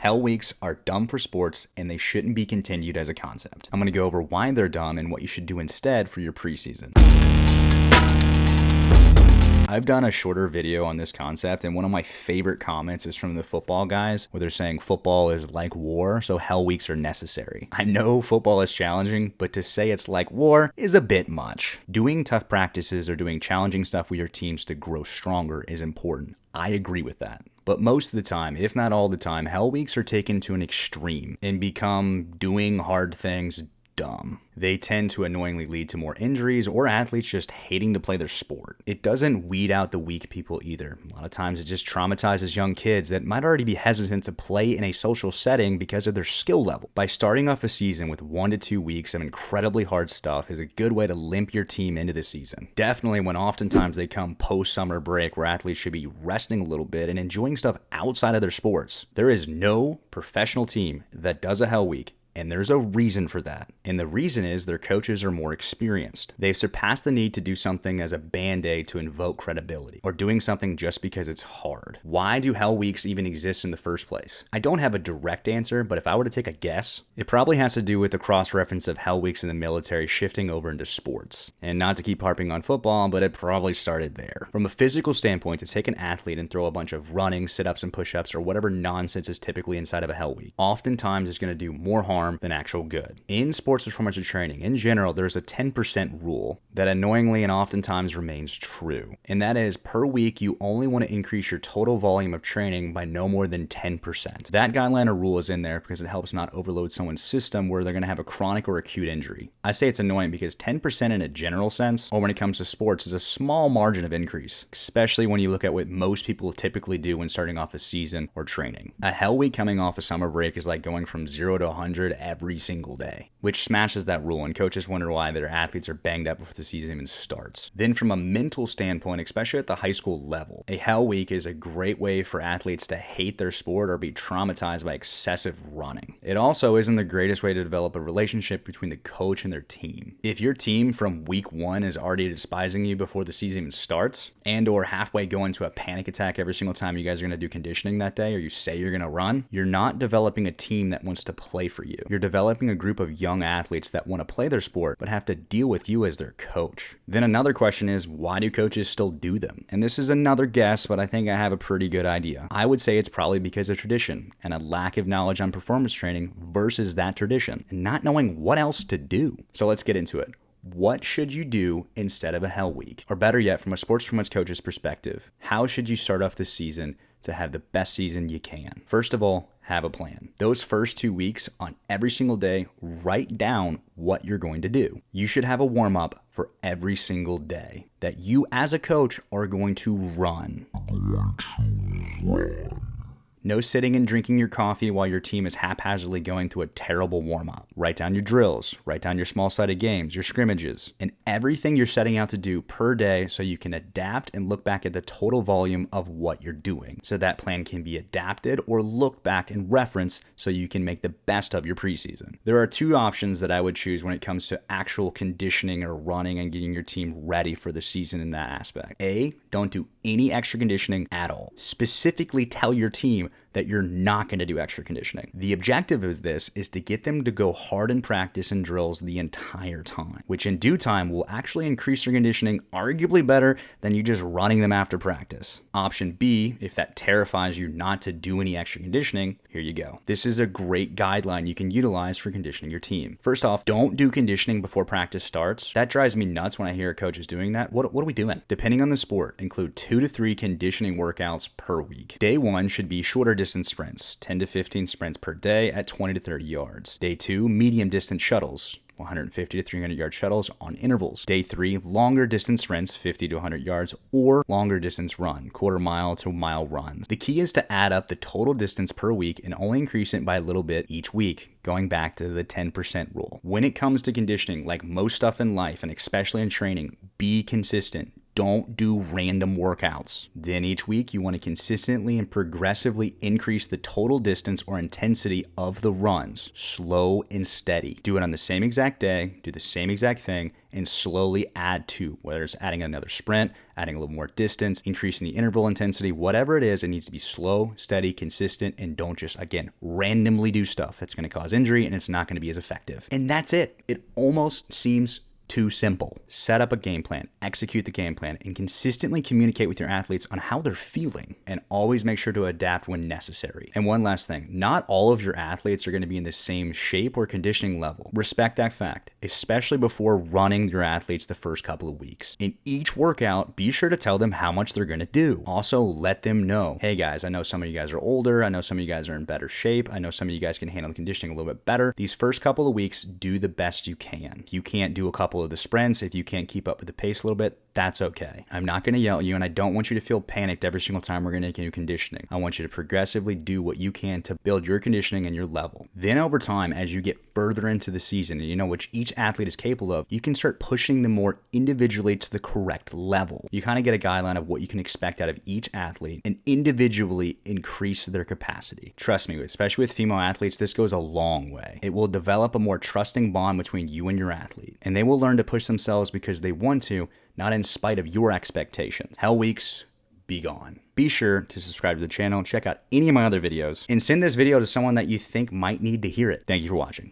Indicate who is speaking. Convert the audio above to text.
Speaker 1: Hell weeks are dumb for sports and they shouldn't be continued as a concept. I'm going to go over why they're dumb and what you should do instead for your preseason. I've done a shorter video on this concept, and one of my favorite comments is from the football guys, where they're saying football is like war, so hell weeks are necessary. I know football is challenging, but to say it's like war is a bit much. Doing tough practices or doing challenging stuff with your teams to grow stronger is important. I agree with that. But most of the time, if not all the time, hell weeks are taken to an extreme and become doing hard things dumb. They tend to annoyingly lead to more injuries or athletes just hating to play their sport. It doesn't weed out the weak people either. A lot of times it just traumatizes young kids that might already be hesitant to play in a social setting because of their skill level. By starting off a season with 1 to 2 weeks of incredibly hard stuff is a good way to limp your team into the season. Definitely when oftentimes they come post-summer break where athletes should be resting a little bit and enjoying stuff outside of their sports. There is no professional team that does a hell week. And there's a reason for that. And the reason is their coaches are more experienced. They've surpassed the need to do something as a band-aid to invoke credibility, or doing something just because it's hard. Why do hell weeks even exist in the first place? I don't have a direct answer, but if I were to take a guess, it probably has to do with the cross-reference of hell weeks in the military shifting over into sports. And not to keep harping on football, but it probably started there. From a physical standpoint, to take an athlete and throw a bunch of running, sit-ups, and push-ups, or whatever nonsense is typically inside of a hell week, oftentimes is going to do more harm than actual good. In sports performance and training, in general, there's a 10% rule that annoyingly and oftentimes remains true. And that is, per week, you only want to increase your total volume of training by no more than 10%. That guideline or rule is in there because it helps not overload someone's system where they're going to have a chronic or acute injury. I say it's annoying because 10% in a general sense, or when it comes to sports, is a small margin of increase, especially when you look at what most people typically do when starting off a season or training. A hell week coming off a summer break is like going from 0 to 100 every single day, which smashes that rule, and coaches wonder why their athletes are banged up before the season even starts. Then from a mental standpoint, especially at the high school level, a hell week is a great way for athletes to hate their sport or be traumatized by excessive running. It also isn't the greatest way to develop a relationship between the coach and their team. If your team from week 1 is already despising you before the season even starts, and or halfway go into a panic attack every single time you guys are going to do conditioning that day, or you say you're going to run, you're not developing a team that wants to play for you. You're developing a group of young athletes that want to play their sport but have to deal with you as their coach. Then another question is, why do coaches still do them? And this is another guess, but I think I have a pretty good idea. I would say it's probably because of tradition and a lack of knowledge on performance training versus that tradition and not knowing what else to do. So let's get into it. What should you do instead of a hell week? Or better yet, from a sports performance coach's perspective, how should you start off the season to have the best season you can? First of all, have a plan. Those first 2 weeks, on every single day, write down what you're going to do. You should have a warm-up for every single day that you as a coach are going to run. No sitting and drinking your coffee while your team is haphazardly going through a terrible warm-up. Write down your drills, write down your small-sided games, your scrimmages, and everything you're setting out to do per day so you can adapt and look back at the total volume of what you're doing. So that plan can be adapted or looked back and referenced so you can make the best of your preseason. There are 2 options that I would choose when it comes to actual conditioning or running and getting your team ready for the season in that aspect. A, don't do any extra conditioning at all. Specifically tell your team that you're not going to do extra conditioning. The objective of this is to get them to go hard in practice and drills the entire time, which in due time will actually increase their conditioning arguably better than you just running them after practice. Option B, if that terrifies you not to do any extra conditioning, here you go. This is a great guideline you can utilize for conditioning your team. First off, don't do conditioning before practice starts. That drives me nuts when I hear a coach is doing that. What are we doing? Depending on the sport, include 2 to 3 conditioning workouts per week. Day 1 should be shorter distance sprints, 10 to 15 sprints per day at 20 to 30 yards. Day 2, medium distance shuttles, 150 to 300 yard shuttles on intervals. Day 3, longer distance sprints, 50 to 100 yards, or longer distance run, quarter mile to mile runs. The key is to add up the total distance per week and only increase it by a little bit each week, going back to the 10% rule. When it comes to conditioning, like most stuff in life and especially in training, be consistent. Don't do random workouts. Then each week, you want to consistently and progressively increase the total distance or intensity of the runs, slow and steady. Do it on the same exact day, do the same exact thing, and slowly add to, whether it's adding another sprint, adding a little more distance, increasing the interval intensity, whatever it is, it needs to be slow, steady, consistent, and don't just, again, randomly do stuff that's going to cause injury and it's not going to be as effective. And that's it. It almost seems too simple. Set up a game plan, execute the game plan, and consistently communicate with your athletes on how they're feeling, and always make sure to adapt when necessary. And one last thing, not all of your athletes are going to be in the same shape or conditioning level. Respect that fact, especially before running your athletes the first couple of weeks. In each workout, be sure to tell them how much they're going to do. Also, let them know, hey guys, I know some of you guys are older, I know some of you guys are in better shape, I know some of you guys can handle the conditioning a little bit better. These first couple of weeks, do the best you can. If you can't do a couple of the sprints, if you can't keep up with the pace a little bit, that's okay. I'm not going to yell at you, and I don't want you to feel panicked every single time we're going to do conditioning. I want you to progressively do what you can to build your conditioning and your level. Then over time, as you get further into the season and you know which each athlete is capable of, you can start pushing them more individually to the correct level. You kind of get a guideline of what you can expect out of each athlete and individually increase their capacity. Trust me, especially with female athletes, this goes a long way. It will develop a more trusting bond between you and your athlete, and they will learn to push themselves because they want to, not in spite of your expectations. Hell weeks, be gone. Be sure to subscribe to the channel, check out any of my other videos, and send this video to someone that you think might need to hear it. Thank you for watching.